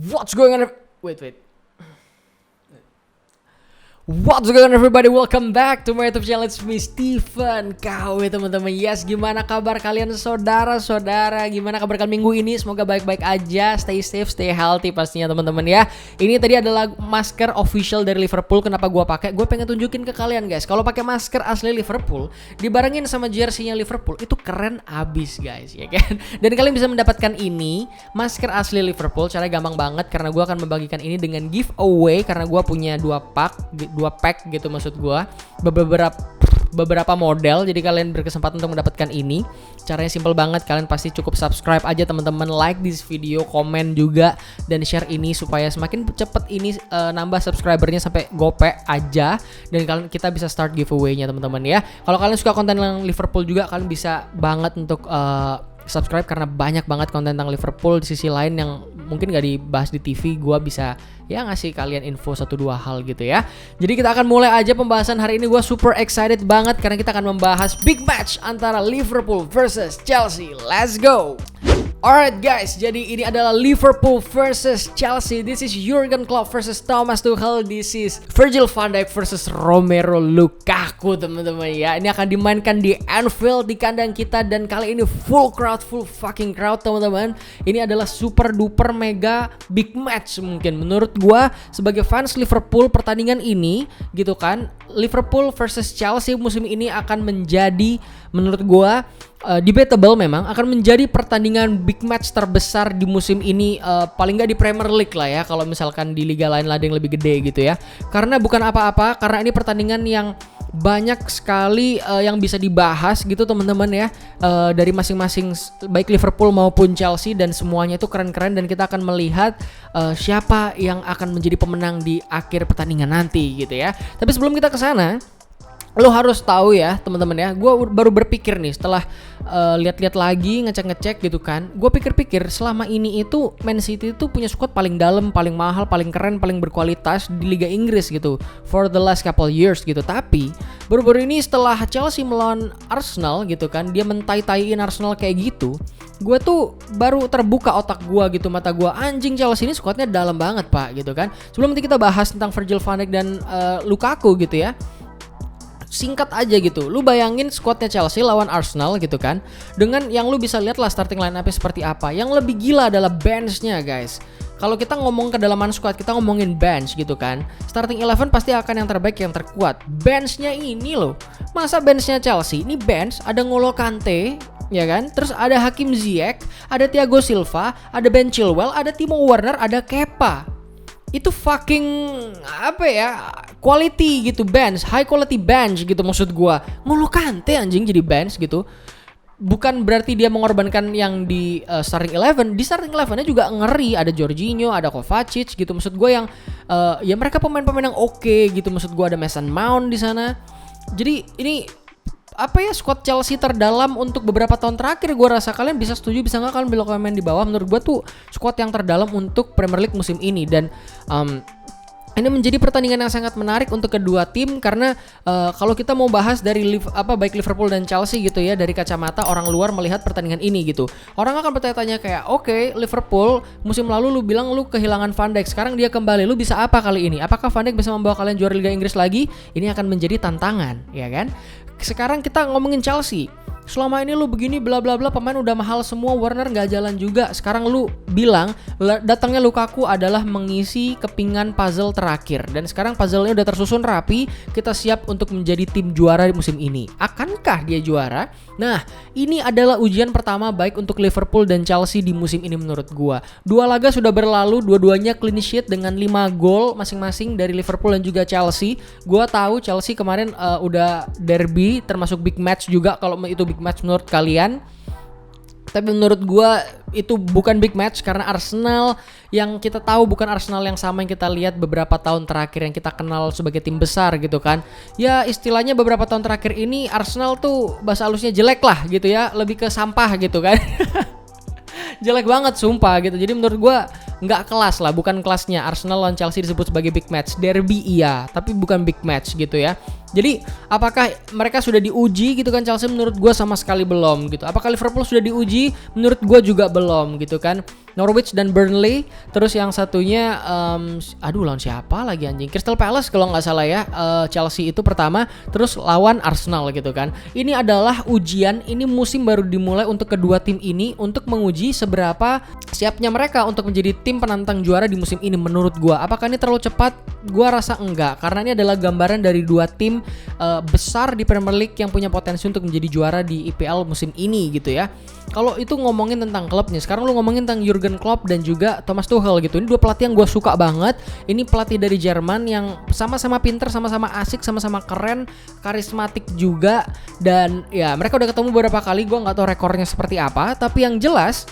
What's going on? Wait. What's going on everybody? Welcome back to my YouTube channel. It's me Steven KW teman-teman. Yes, gimana kabar kalian saudara-saudara? Gimana kabar kalian minggu ini? Semoga baik-baik aja. Stay safe, stay healthy pastinya teman-teman ya. Ini tadi adalah masker official dari Liverpool. Kenapa gua pakai? Gue pengen tunjukin ke kalian guys. Kalau pakai masker asli Liverpool dibarengin sama jersey-nya Liverpool itu keren abis guys, ya kan? Dan kalian bisa mendapatkan ini masker asli Liverpool. Caranya gampang banget karena gua akan membagikan ini dengan giveaway karena gua punya dua pack gitu maksud gua, beberapa model, jadi kalian berkesempatan untuk mendapatkan ini. Caranya simple banget, kalian pasti cukup subscribe aja teman-teman, like this video, komen juga dan share ini supaya semakin cepet ini nambah subscribernya sampai gope aja, dan kalian kita bisa start giveaway-nya teman-teman ya. Kalau kalian suka konten yang Liverpool juga, kalian bisa banget untuk subscribe karena banyak banget konten tentang Liverpool. Di sisi lain yang mungkin gak dibahas di TV, gue bisa ya ngasih kalian info 1-2 hal gitu ya. Jadi kita akan mulai aja pembahasan hari ini. Gue super excited banget karena kita akan membahas big match antara Liverpool versus Chelsea. Let's go. Alright guys, jadi ini adalah Liverpool versus Chelsea. This is Jurgen Klopp versus Thomas Tuchel. This is Virgil van Dijk versus Romelu Lukaku teman-teman ya. Ini akan dimainkan di Anfield, di kandang kita, dan kali ini full fucking crowd teman-teman. Ini adalah super duper mega big match mungkin menurut gua sebagai fans Liverpool. Pertandingan ini gitu kan, Liverpool versus Chelsea musim ini akan menjadi menurut gua debatable, memang akan menjadi pertandingan big match terbesar di musim ini, paling nggak di Premier League lah ya, kalau misalkan di liga lain ada yang lebih gede gitu ya. Karena bukan apa-apa, karena ini pertandingan yang banyak sekali yang bisa dibahas gitu teman-teman ya, dari masing-masing baik Liverpool maupun Chelsea, dan semuanya itu keren-keren, dan kita akan melihat siapa yang akan menjadi pemenang di akhir pertandingan nanti gitu ya. Tapi sebelum kita ke sana, lo harus tahu ya teman-teman ya, gue baru berpikir nih setelah lihat-lihat lagi, ngecek-ngecek gitu kan. Gue pikir-pikir selama ini itu Man City itu punya squad paling dalam, paling mahal, paling keren, paling berkualitas di Liga Inggris gitu for the last couple years gitu. Tapi baru-baru ini setelah Chelsea melawan Arsenal gitu kan, dia mentai-taiin Arsenal kayak gitu, gue tuh baru terbuka otak gue gitu, mata gue, anjing Chelsea ini squadnya dalam banget pak gitu kan. Sebelum nanti kita bahas tentang Virgil van Dijk dan Lukaku gitu ya, singkat aja gitu, lu bayangin squadnya Chelsea lawan Arsenal gitu kan, dengan yang lu bisa lihat lah starting line-up-nya seperti apa. Yang lebih gila adalah bench-nya guys. Kalau kita ngomong kedalaman squad, kita ngomongin bench gitu kan, starting 11 pasti akan yang terbaik, yang terkuat. Bench-nya ini loh, masa bench-nya Chelsea ini bench ada N'Golo Kante ya kan, terus ada Hakim Ziyech, ada Thiago Silva, ada Ben Chilwell, ada Timo Werner, ada Kepa. Itu fucking apa ya, quality gitu bench, high quality bench gitu maksud gua. N'Golo Kante anjing jadi bench gitu. Bukan berarti dia mengorbankan yang di starting 11. Di starting 11-nya juga ngeri, ada Jorginho, ada Kovacic gitu maksud gua, yang ya mereka pemain-pemain yang oke gitu maksud gua. Ada Mason Mount di sana. Jadi ini apa ya, squad Chelsea terdalam untuk beberapa tahun terakhir. Gue rasa kalian bisa setuju, bisa nggak kalian bilang komen di bawah. Menurut gue tuh squad yang terdalam untuk Premier League musim ini. Dan ini menjadi pertandingan yang sangat menarik untuk kedua tim, karena kalau kita mau bahas dari baik Liverpool dan Chelsea gitu ya, dari kacamata orang luar melihat pertandingan ini gitu, orang akan bertanya-tanya kayak, oke, Liverpool musim lalu lu bilang lu kehilangan Van Dijk, sekarang dia kembali, lu bisa apa kali ini? Apakah Van Dijk bisa membawa kalian juara Liga Inggris lagi? Ini akan menjadi tantangan, ya kan? Sekarang kita ngomongin Chelsea. Selama ini lu begini bla bla bla, pemain udah mahal semua, Werner nggak jalan juga. Sekarang lu bilang datangnya Lukaku adalah mengisi kepingan puzzle terakhir, dan sekarang puzzle-nya udah tersusun rapi. Kita siap untuk menjadi tim juara di musim ini. Akankah dia juara? Nah, ini adalah ujian pertama baik untuk Liverpool dan Chelsea di musim ini menurut gua. 2 laga sudah berlalu, dua-duanya clean sheet dengan 5 gol masing-masing dari Liverpool dan juga Chelsea. Gua tahu Chelsea kemarin udah derby, termasuk big match juga kalau itu big match menurut kalian. Tapi menurut gue itu bukan big match, karena Arsenal yang kita tahu bukan Arsenal yang sama yang kita lihat beberapa tahun terakhir, yang kita kenal sebagai tim besar gitu kan. Ya istilahnya beberapa tahun terakhir ini Arsenal tuh bahasa halusnya jelek lah gitu ya, lebih ke sampah gitu kan. Jelek banget sumpah gitu. Jadi menurut gue nggak kelas lah, bukan kelasnya. Arsenal lawan Chelsea disebut sebagai big match, derby iya, tapi bukan big match gitu ya. Jadi apakah mereka sudah diuji gitu kan? Chelsea menurut gue sama sekali belum gitu. Apakah Liverpool sudah diuji? Menurut gue juga belum gitu kan. Norwich dan Burnley. Terus yang satunya lawan siapa lagi anjing? Crystal Palace kalau nggak salah ya. Chelsea itu pertama, terus lawan Arsenal gitu kan. Ini adalah ujian. Ini musim baru dimulai untuk kedua tim ini untuk menguji seberapa siapnya mereka untuk menjadi tim penantang juara di musim ini menurut gue. Apakah ini terlalu cepat? Gue rasa enggak, karena ini adalah gambaran dari dua tim besar di Premier League yang punya potensi untuk menjadi juara di IPL musim ini gitu ya. Kalau itu ngomongin tentang klubnya, sekarang lu ngomongin tentang Jurgen Klopp dan juga Thomas Tuchel gitu. Ini dua pelatih yang gue suka banget. Ini pelatih dari Jerman yang sama-sama pinter, sama-sama asik, sama-sama keren, karismatik juga. Dan ya mereka udah ketemu beberapa kali. Gue nggak tahu rekornya seperti apa, tapi yang jelas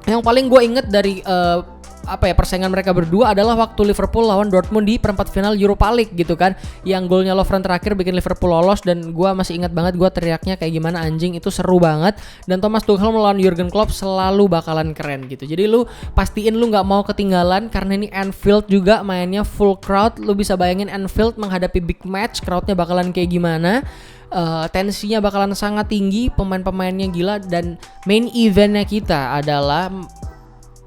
yang paling gue inget dari persaingan mereka berdua adalah waktu Liverpool lawan Dortmund di perempat final Europa League gitu kan, yang golnya Lovren terakhir bikin Liverpool lolos. Dan gue masih ingat banget gue teriaknya kayak gimana anjing, itu seru banget. Dan Thomas Tuchel melawan Jurgen Klopp selalu bakalan keren gitu. Jadi lu pastiin lu nggak mau ketinggalan, karena ini Anfield juga mainnya full crowd. Lu bisa bayangin Anfield menghadapi big match, crowdnya bakalan kayak gimana. Tensinya bakalan sangat tinggi, pemain-pemainnya gila. Dan main eventnya kita adalah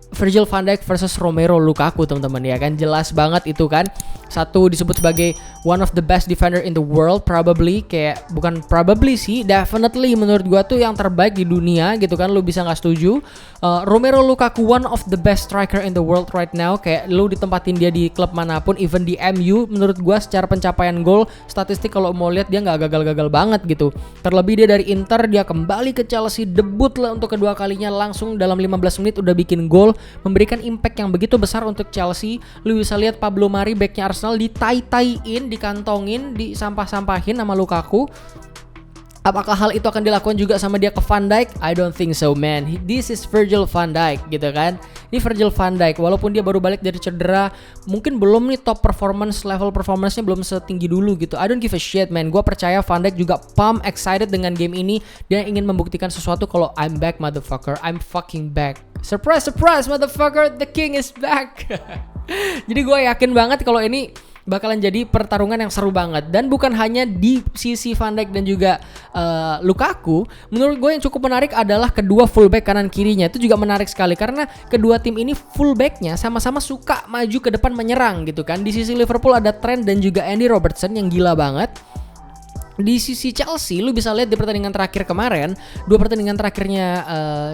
Virgil van Dijk versus Romelu Lukaku, teman-teman ya kan. Jelas banget itu kan. Satu disebut sebagai one of the best defender in the world, probably, kayak bukan probably sih, definitely menurut gua tuh yang terbaik di dunia gitu kan. Lu bisa nggak setuju? Romelu Lukaku one of the best striker in the world right now. Kayak lu ditempatin dia di klub manapun, even di MU, menurut gua secara pencapaian gol, statistik kalau mau lihat dia nggak gagal-gagal banget gitu. Terlebih dia dari Inter, dia kembali ke Chelsea, debut lah untuk kedua kalinya, langsung dalam 15 menit udah bikin gol, memberikan impact yang begitu besar untuk Chelsea. Lu bisa lihat Pablo Mari backnya Arsenal ditai-taiin, dikantongin, disampah-sampahin sama Lukaku. Apakah hal itu akan dilakukan juga sama dia ke Van Dijk? I don't think so, man. This is Virgil van Dijk gitu kan. Ini Virgil van Dijk, walaupun dia baru balik dari cedera, mungkin belum nih top performance, level performance-nya belum setinggi dulu gitu. I don't give a shit, man. Gue percaya Van Dijk juga pump, excited dengan game ini. Dia ingin membuktikan sesuatu kalau I'm back, motherfucker. I'm fucking back. Surprise, surprise, motherfucker. The king is back. Jadi gue yakin banget kalau ini bakalan jadi pertarungan yang seru banget. Dan bukan hanya di sisi Van Dijk dan juga Lukaku. Menurut gue yang cukup menarik adalah kedua fullback kanan kirinya. Itu juga menarik sekali karena kedua tim ini fullbacknya sama-sama suka maju ke depan menyerang gitu kan. Di sisi Liverpool ada Trent dan juga Andy Robertson yang gila banget. Di sisi Chelsea, lu bisa lihat di pertandingan terakhir kemarin, dua pertandingan terakhirnya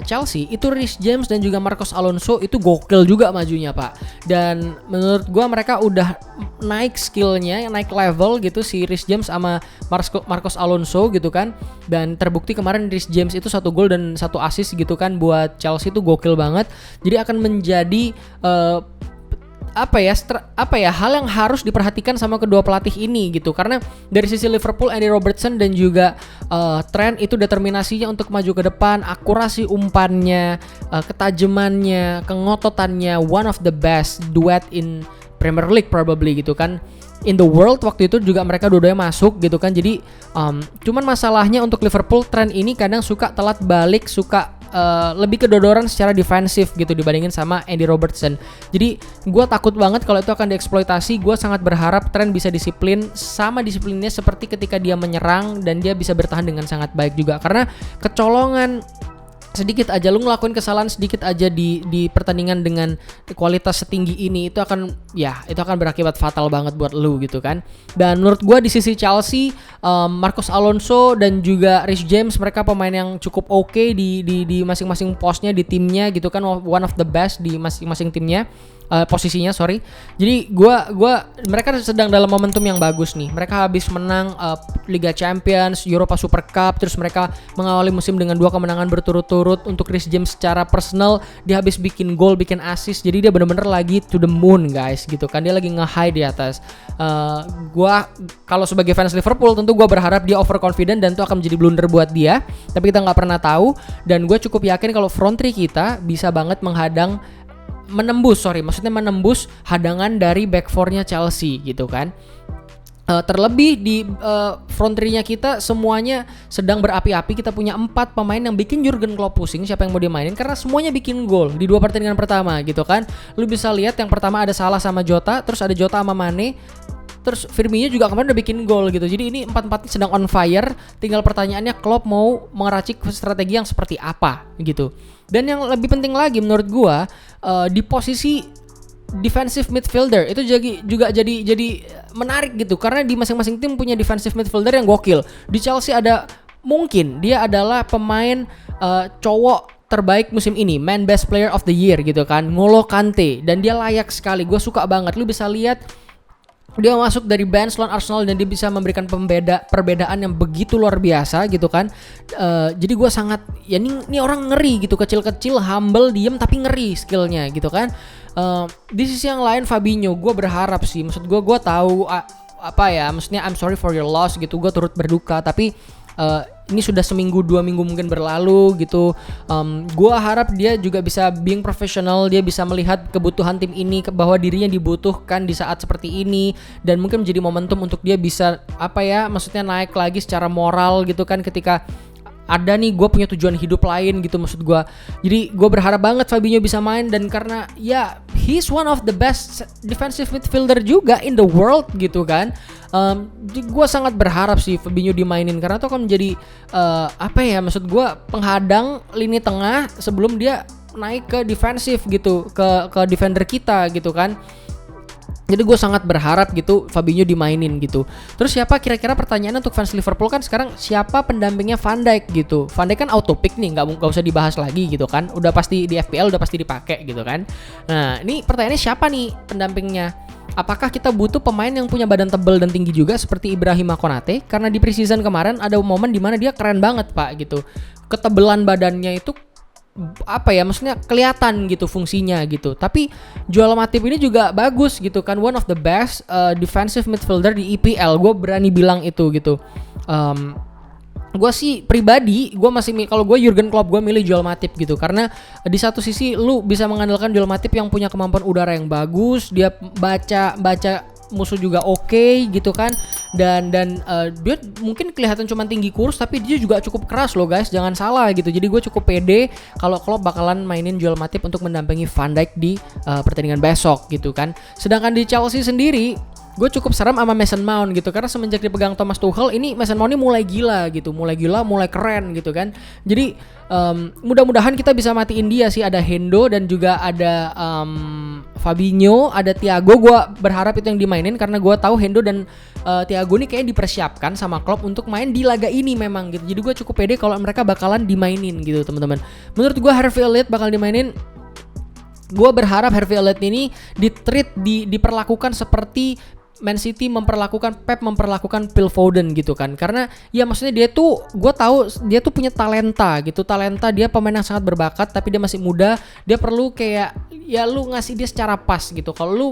Chelsea, itu Reece James dan juga Marcos Alonso itu gokil juga majunya, Pak. Dan menurut gua mereka udah naik skillnya, naik level gitu, si Reece James sama Marcos Alonso gitu kan. Dan terbukti kemarin Reece James itu 1 gol dan 1 assist gitu kan buat Chelsea, itu gokil banget. Jadi akan menjadi hal yang harus diperhatikan sama kedua pelatih ini gitu. Karena dari sisi Liverpool, Andy Robertson dan juga Trent itu determinasinya untuk maju ke depan, akurasi umpannya, ketajamannya, kengototannya, one of the best duet in Premier League probably gitu kan. In the world waktu itu juga mereka dua-duanya masuk gitu kan. Jadi cuman masalahnya untuk Liverpool, Trent ini kadang suka telat balik, suka lebih kedodoran secara defensif gitu dibandingin sama Andy Robertson. Jadi gue takut banget kalau itu akan dieksploitasi. Gue sangat berharap Trent bisa disiplin, sama disiplinnya seperti ketika dia menyerang, dan dia bisa bertahan dengan sangat baik juga. Karena kecolongan sedikit aja, lu ngelakuin kesalahan sedikit aja di pertandingan dengan kualitas setinggi ini, itu akan berakibat fatal banget buat lu gitu kan. Dan menurut gua di sisi Chelsea, Marcos Alonso dan juga Reece James, mereka pemain yang cukup oke di masing-masing posnya di timnya gitu kan, one of the best di masing-masing timnya. Posisinya sorry. Jadi mereka sedang dalam momentum yang bagus nih. Mereka habis menang Liga Champions, Europa Super Cup, terus mereka mengawali musim dengan 2 kemenangan berturut-turut. Untuk Reece James secara personal, dia habis bikin gol, bikin assist. Jadi dia benar-benar lagi to the moon guys gitu kan. Dia lagi nge-high di atas. Kalau sebagai fans Liverpool tentu gue berharap dia overconfident dan itu akan menjadi blunder buat dia. Tapi kita nggak pernah tahu. Dan gue cukup yakin kalau front three kita bisa banget menembus hadangan dari back four-nya Chelsea gitu kan. Terlebih di front three-nya kita semuanya sedang berapi-api. Kita punya 4 pemain yang bikin Jurgen Klopp pusing siapa yang mau dimainin, karena semuanya bikin gol di 2 pertandingan pertama gitu kan. Lu bisa lihat yang pertama ada Salah sama Jota, terus ada Jota sama Mane. Terus Firmino juga kemarin udah bikin gol gitu. Jadi ini 4-4 sedang on fire. Tinggal pertanyaannya Klopp mau meracik strategi yang seperti apa gitu. Dan yang lebih penting lagi menurut gua di posisi defensive midfielder itu juga jadi menarik gitu, karena di masing-masing tim punya defensive midfielder yang gokil. Di Chelsea ada, mungkin dia adalah pemain cowok terbaik musim ini, man best player of the year gitu kan, N'Golo Kante, dan dia layak sekali. Gue suka banget. Lu bisa lihat dia masuk dari bench lawan Arsenal dan dia bisa memberikan perbedaan yang begitu luar biasa gitu kan. Jadi gue sangat, ya ini orang ngeri gitu, kecil-kecil, humble, diem tapi ngeri skillnya gitu kan. Di sisi yang lain Fabinho, gue berharap sih, maksud gue tahu apa ya, maksudnya I'm sorry for your loss gitu, gue turut berduka, tapi ini sudah seminggu 2 minggu mungkin berlalu gitu. Gua harap dia juga bisa being professional, dia bisa melihat kebutuhan tim ini, bahwa dirinya dibutuhkan di saat seperti ini, dan mungkin menjadi momentum untuk dia bisa apa ya, maksudnya naik lagi secara moral gitu kan, ketika ada nih gue punya tujuan hidup lain gitu maksud gue. Jadi gue berharap banget Fabinho bisa main, dan karena ya he's one of the best defensive midfielder juga in the world gitu kan. Gue sangat berharap sih Fabinho dimainin, karena itu akan menjadi apa ya, maksud gue penghadang lini tengah sebelum dia naik ke defensif gitu, ke defender kita gitu kan. Jadi gue sangat berharap gitu Fabinho dimainin gitu. Terus siapa kira-kira, pertanyaan untuk fans Liverpool kan sekarang, siapa pendampingnya Van Dijk gitu. Van Dijk kan auto pick nih, nggak usah dibahas lagi gitu kan. Udah pasti di FPL udah pasti dipakai gitu kan. Nah ini pertanyaannya, siapa nih pendampingnya? Apakah kita butuh pemain yang punya badan tebal dan tinggi juga seperti Ibrahima Konate? Karena di preseason kemarin ada momen dimana dia keren banget pak gitu. Ketebalan badannya itu apa ya, maksudnya kelihatan gitu fungsinya gitu. Tapi Joel Matip ini juga bagus gitu kan, one of the best defensive midfielder di EPL. Gue berani bilang itu gitu. Gue sih pribadi, gue masih, kalau gue Jurgen Klopp, gue milih Joel Matip gitu, karena di satu sisi lu bisa mengandalkan Joel Matip yang punya kemampuan udara yang bagus, dia baca musuh juga oke gitu kan, dan dia mungkin kelihatan cuma tinggi kurus, tapi dia juga cukup keras loh guys, jangan salah gitu. Jadi gue cukup pede kalau Klopp bakalan mainin Joel Matip untuk mendampingi Van Dijk di pertandingan besok gitu kan. Sedangkan di Chelsea sendiri, gue cukup seram sama Mason Mount gitu, karena semenjak dipegang Thomas Tuchel ini Mason Mount ini mulai gila, mulai keren gitu kan. Jadi mudah-mudahan kita bisa matiin dia sih. Ada Hendo dan juga ada Fabinho, ada Thiago. Gue berharap itu yang dimainin, karena gue tahu Hendo dan Thiago ini kayaknya dipersiapkan sama Klopp untuk main di laga ini memang gitu. Jadi gue cukup pede kalau mereka bakalan dimainin gitu teman-teman. Menurut gue Harvey Elliott bakal dimainin. Gue berharap Harvey Elliott ini diperlakukan seperti Man City Pep memperlakukan Phil Foden gitu kan. Karena ya maksudnya dia tuh, gue tahu dia tuh punya talenta, dia pemain yang sangat berbakat, tapi dia masih muda. Dia perlu kayak, ya lu ngasih dia secara pas gitu. Kalau lu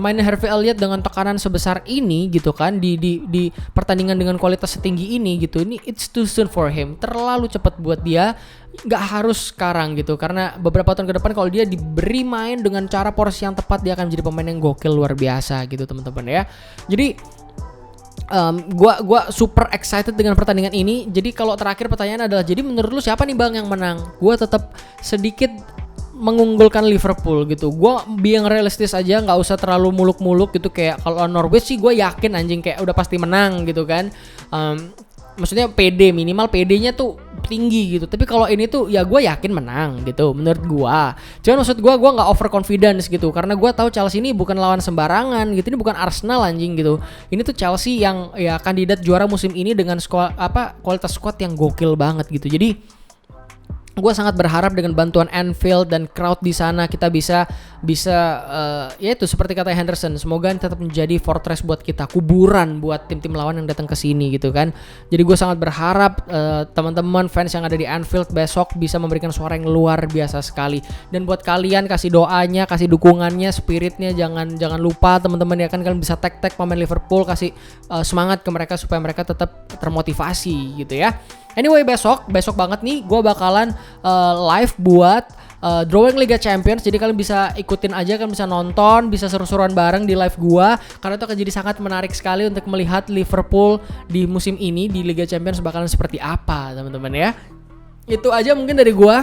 mainin Harvey Elliott dengan tekanan sebesar ini gitu kan, di pertandingan dengan kualitas setinggi ini gitu, ini it's too soon for him, terlalu cepat buat dia. Nggak harus sekarang gitu, karena beberapa tahun ke depan kalau dia diberi main dengan cara porsi yang tepat, dia akan menjadi pemain yang gokil luar biasa gitu teman-teman ya. Jadi gua super excited dengan pertandingan ini. Jadi kalau terakhir pertanyaan adalah, jadi menurut lu siapa nih bang yang menang? Gua tetap sedikit mengunggulkan Liverpool gitu. Gue being realistis aja, nggak usah terlalu muluk-muluk gitu. Kayak kalau Norwich sih gue yakin anjing kayak udah pasti menang gitu kan. Maksudnya PD, minimal PD-nya tuh tinggi gitu. Tapi kalau ini tuh ya gue yakin menang gitu menurut gue. Cuman maksud gue nggak overconfidence gitu, karena gue tahu Chelsea ini bukan lawan sembarangan gitu. Ini bukan Arsenal anjing gitu. Ini tuh Chelsea yang ya kandidat juara musim ini dengan kualitas squad yang gokil banget gitu. Jadi gue sangat berharap dengan bantuan Anfield dan crowd di sana kita bisa ya itu seperti kata Henderson, semoga tetap menjadi fortress buat kita, kuburan buat tim-tim lawan yang datang ke sini gitu kan. Jadi gue sangat berharap teman-teman fans yang ada di Anfield besok bisa memberikan suara yang luar biasa sekali. Dan buat kalian, kasih doanya, kasih dukungannya, spiritnya, jangan lupa teman-teman ya kan, kalian bisa tag pemain Liverpool, kasih semangat ke mereka supaya mereka tetap termotivasi gitu ya. Anyway, besok banget nih gue bakalan live buat drawing Liga Champions. Jadi kalian bisa ikutin aja, kalian bisa nonton, bisa seru-seruan bareng di live gue, karena itu akan jadi sangat menarik sekali untuk melihat Liverpool di musim ini di Liga Champions bakalan seperti apa teman-teman ya. Itu aja mungkin dari gue.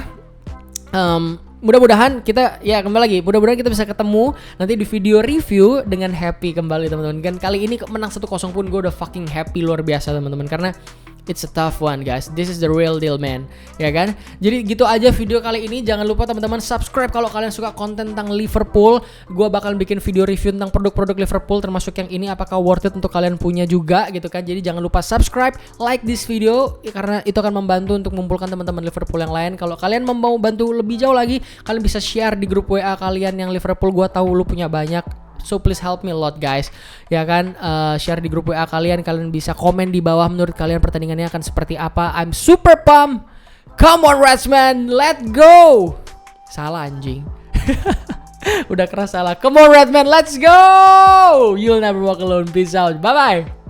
mudah-mudahan kita ya kembali lagi, mudah-mudahan kita bisa ketemu nanti di video review dengan happy kembali teman-teman. Dan kali ini menang 1-0 pun gue udah fucking happy luar biasa teman-teman, karena it's a tough one guys. This is the real deal man. Ya kan? Jadi gitu aja video kali ini. Jangan lupa teman-teman subscribe kalau kalian suka konten tentang Liverpool. Gua bakal bikin video review tentang produk-produk Liverpool termasuk yang ini, apakah worth it untuk kalian punya juga gitu kan. Jadi jangan lupa subscribe, like this video karena itu akan membantu untuk mengumpulkan teman-teman Liverpool yang lain. Kalau kalian mau bantu lebih jauh lagi, kalian bisa share di grup WA kalian yang Liverpool. Gua tahu lu punya banyak. So please help me a lot guys. Ya kan, share di grup WA kalian. Kalian bisa komen di bawah menurut kalian pertandingannya akan seperti apa. I'm super pumped. Come on Reds-man, let's go. Salah anjing. Udah keras salah. Come on Reds-man, let's go. You'll never walk alone. Peace out. Bye bye.